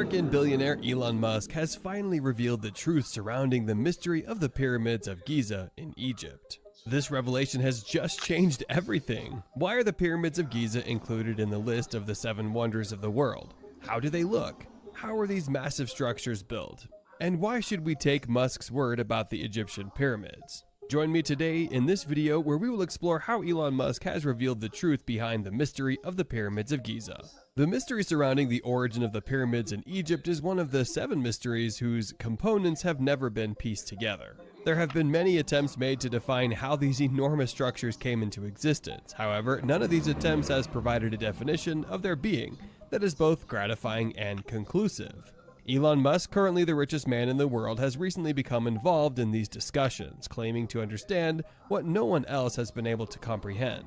American billionaire Elon Musk has finally revealed the truth surrounding the mystery of the pyramids of Giza in Egypt. This revelation has just changed everything. Why are the pyramids of Giza included in the list of the 7 wonders of the world? How do they look? How are these massive structures built? And why should we take Musk's word about the Egyptian pyramids? Join me today in this video where we will explore how Elon Musk has revealed the truth behind the mystery of the pyramids of Giza. The mystery surrounding the origin of the pyramids in Egypt is one of the 7 mysteries whose components have never been pieced together. There have been many attempts made to define how these enormous structures came into existence. However, none of these attempts has provided a definition of their being that is both gratifying and conclusive. Elon Musk, currently the richest man in the world, has recently become involved in these discussions, claiming to understand what no one else has been able to comprehend.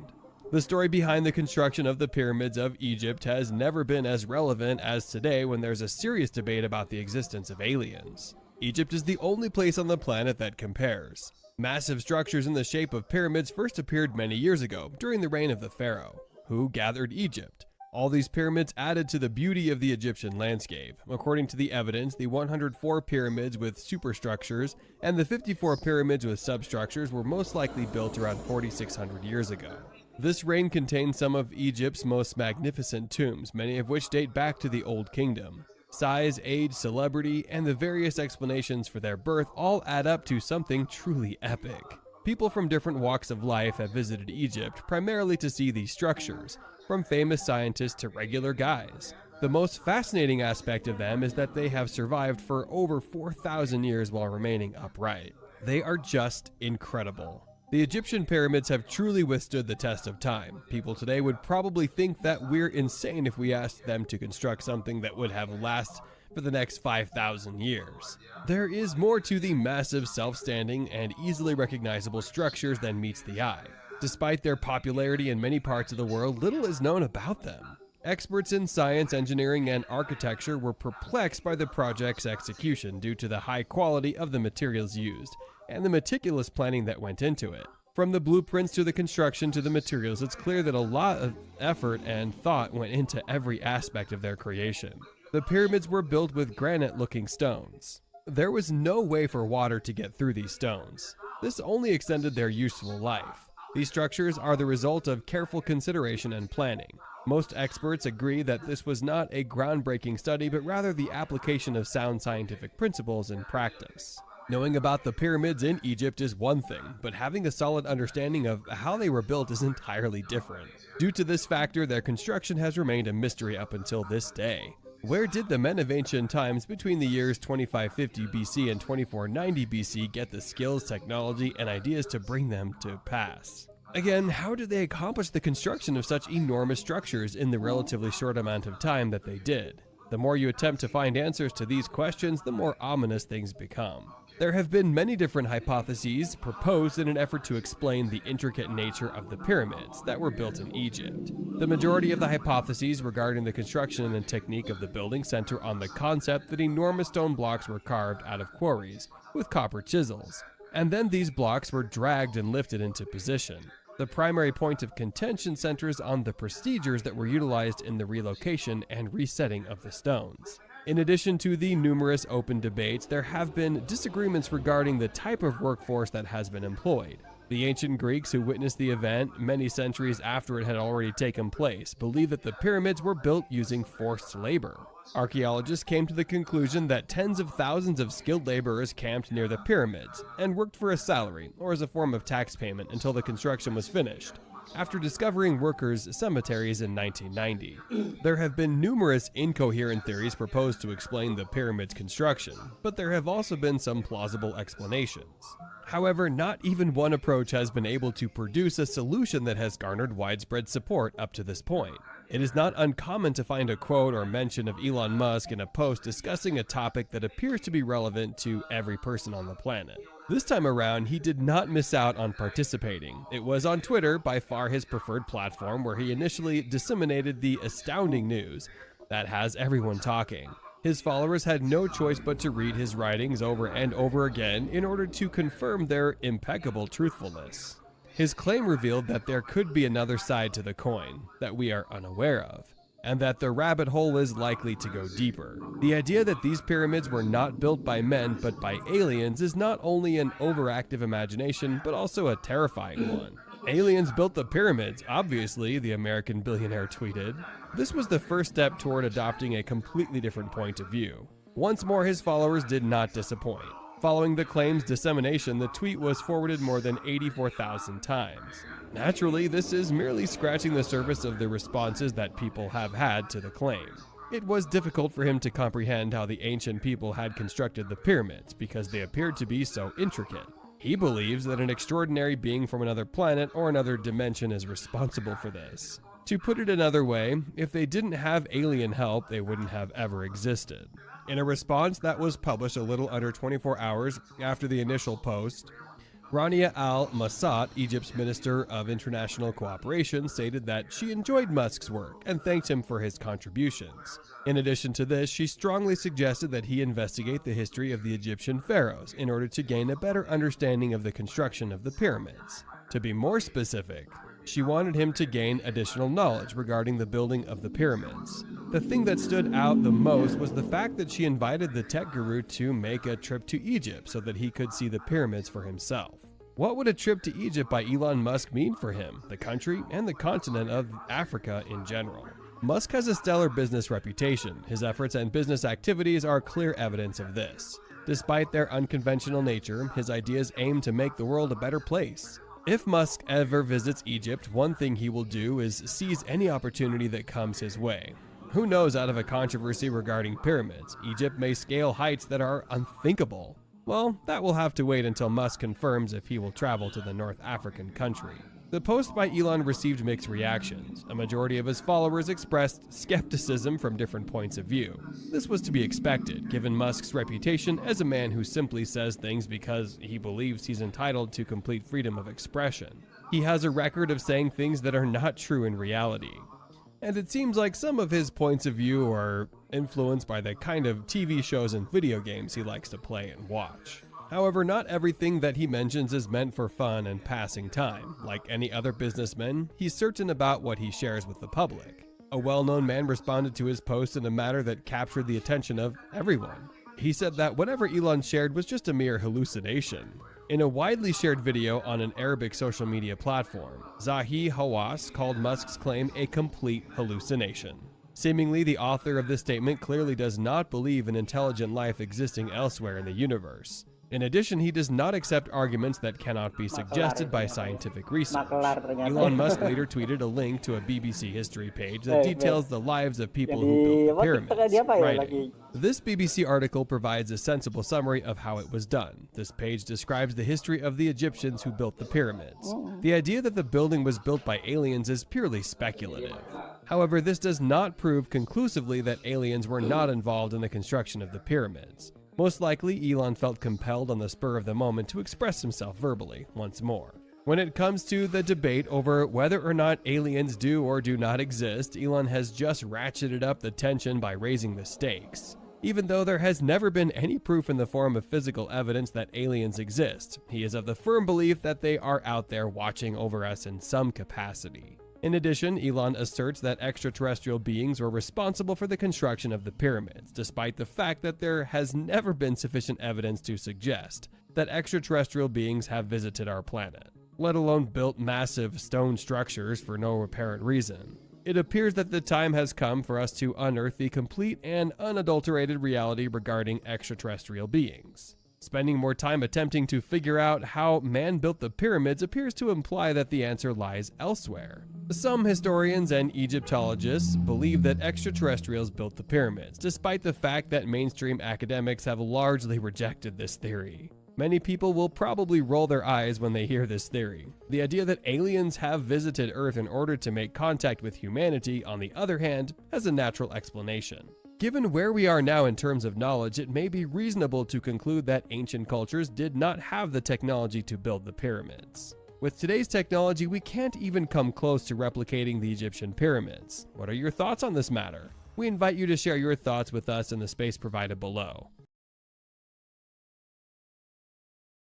The story behind the construction of the pyramids of Egypt has never been as relevant as today when there's a serious debate about the existence of aliens. Egypt is the only place on the planet that compares. Massive structures in the shape of pyramids first appeared many years ago, during the reign of the pharaoh, who gathered Egypt. All these pyramids added to the beauty of the Egyptian landscape. According to the evidence, the 104 pyramids with superstructures and the 54 pyramids with substructures were most likely built around 4,600 years ago. This reign contains some of Egypt's most magnificent tombs, many of which date back to the Old Kingdom. Size, age, celebrity, and the various explanations for their birth all add up to something truly epic. People from different walks of life have visited Egypt primarily to see these structures, from famous scientists to regular guys. The most fascinating aspect of them is that they have survived for over 4,000 years while remaining upright. They are just incredible. The Egyptian pyramids have truly withstood the test of time. People today would probably think that we're insane if we asked them to construct something that would have lasted for the next 5,000 years. There is more to the massive, self-standing, and easily recognizable structures than meets the eye. Despite their popularity in many parts of the world, little is known about them. Experts in science, engineering, and architecture were perplexed by the project's execution due to the high quality of the materials used and the meticulous planning that went into it. From the blueprints to the construction to the materials, it's clear that a lot of effort and thought went into every aspect of their creation. The pyramids were built with granite-looking stones. There was no way for water to get through these stones. This only extended their useful life. These structures are the result of careful consideration and planning. Most experts agree that this was not a groundbreaking study, but rather the application of sound scientific principles in practice. Knowing about the pyramids in Egypt is one thing, but having a solid understanding of how they were built is entirely different. Due to this factor, their construction has remained a mystery up until this day. Where did the men of ancient times between the years 2550 BC and 2490 BC get the skills, technology, and ideas to bring them to pass? Again, how did they accomplish the construction of such enormous structures in the relatively short amount of time that they did? The more you attempt to find answers to these questions, the more ominous things become. There have been many different hypotheses proposed in an effort to explain the intricate nature of the pyramids that were built in Egypt. The majority of the hypotheses regarding the construction and technique of the building center on the concept that enormous stone blocks were carved out of quarries with copper chisels, and then these blocks were dragged and lifted into position. The primary point of contention centers on the procedures that were utilized in the relocation and resetting of the stones. In addition to the numerous open debates, there have been disagreements regarding the type of workforce that has been employed. The ancient Greeks who witnessed the event many centuries after it had already taken place believed that the pyramids were built using forced labor. Archaeologists came to the conclusion that tens of thousands of skilled laborers camped near the pyramids and worked for a salary or as a form of tax payment until the construction was finished, after discovering workers' cemeteries in 1990. There have been numerous incoherent theories proposed to explain the pyramid's construction, but there have also been some plausible explanations. However, not even one approach has been able to produce a solution that has garnered widespread support up to this point. It is not uncommon to find a quote or mention of Elon Musk in a post discussing a topic that appears to be relevant to every person on the planet. This time around, he did not miss out on participating. It was on Twitter, by far his preferred platform, where he initially disseminated the astounding news that has everyone talking. His followers had no choice but to read his writings over and over again in order to confirm their impeccable truthfulness. His claim revealed that there could be another side to the coin that we are unaware of. and that the rabbit hole is likely to go deeper. The idea that these pyramids were not built by men but by aliens is not only an overactive imagination, but also a terrifying one. Aliens built the pyramids, obviously, the American billionaire tweeted. This was the first step toward adopting a completely different point of view. Once more, his followers did not disappoint. Following the claim's dissemination, the tweet was forwarded more than 84,000 times. Naturally, this is merely scratching the surface of the responses that people have had to the claim. It was difficult for him to comprehend how the ancient people had constructed the pyramids because they appeared to be so intricate. He believes that an extraordinary being from another planet or another dimension is responsible for this. To put it another way, if they didn't have alien help, they wouldn't have ever existed. In a response that was published a little under 24 hours after the initial post, Rania al-Massat, Egypt's Minister of International Cooperation, stated that she enjoyed Musk's work and thanked him for his contributions. In addition to this, she strongly suggested that he investigate the history of the Egyptian pharaohs in order to gain a better understanding of the construction of the pyramids. To be more specific, she wanted him to gain additional knowledge regarding the building of the pyramids. The thing that stood out the most was the fact that she invited the tech guru to make a trip to Egypt so that he could see the pyramids for himself. What would a trip to Egypt by Elon Musk mean for him, the country, and the continent of Africa in general? Musk has a stellar business reputation. His efforts and business activities are clear evidence of this. Despite their unconventional nature, his ideas aim to make the world a better place. If Musk ever visits Egypt, one thing he will do is seize any opportunity that comes his way. Who knows, out of a controversy regarding pyramids, Egypt may scale heights that are unthinkable. Well, that will have to wait until Musk confirms if he will travel to the North African country. The post by Elon received mixed reactions. A majority of his followers expressed skepticism from different points of view. This was to be expected, given Musk's reputation as a man who simply says things because he believes he's entitled to complete freedom of expression. He has a record of saying things that are not true in reality. And it seems like some of his points of view are influenced by the kind of TV shows and video games he likes to play and watch. However, not everything that he mentions is meant for fun and passing time. Like any other businessman, he's certain about what he shares with the public. A well-known man responded to his post in a manner that captured the attention of everyone. He said that whatever Elon shared was just a mere hallucination. In a widely shared video on an Arabic social media platform, Zahi Hawass called Musk's claim a complete hallucination. Seemingly, the author of this statement clearly does not believe in intelligent life existing elsewhere in the universe. In addition, he does not accept arguments that cannot be suggested by scientific research. Elon Musk later tweeted a link to a BBC history page that details the lives of people who built the pyramids, writing, "This BBC article provides a sensible summary of how it was done. This page describes the history of the Egyptians who built the pyramids. The idea that the building was built by aliens is purely speculative. However, this does not prove conclusively that aliens were not involved in the construction of the pyramids. Most likely, Elon felt compelled on the spur of the moment to express himself verbally once more. When it comes to the debate over whether or not aliens do or do not exist, Elon has just ratcheted up the tension by raising the stakes. Even though there has never been any proof in the form of physical evidence that aliens exist, he is of the firm belief that they are out there watching over us in some capacity. In addition, Elon asserts that extraterrestrial beings were responsible for the construction of the pyramids, despite the fact that there has never been sufficient evidence to suggest that extraterrestrial beings have visited our planet, let alone built massive stone structures for no apparent reason. It appears that the time has come for us to unearth the complete and unadulterated reality regarding extraterrestrial beings. Spending more time attempting to figure out how man built the pyramids appears to imply that the answer lies elsewhere. Some historians and Egyptologists believe that extraterrestrials built the pyramids, despite the fact that mainstream academics have largely rejected this theory. Many people will probably roll their eyes when they hear this theory. The idea that aliens have visited Earth in order to make contact with humanity, on the other hand, has a natural explanation. Given where we are now in terms of knowledge, it may be reasonable to conclude that ancient cultures did not have the technology to build the pyramids. With today's technology, we can't even come close to replicating the Egyptian pyramids. What are your thoughts on this matter? We invite you to share your thoughts with us in the space provided below.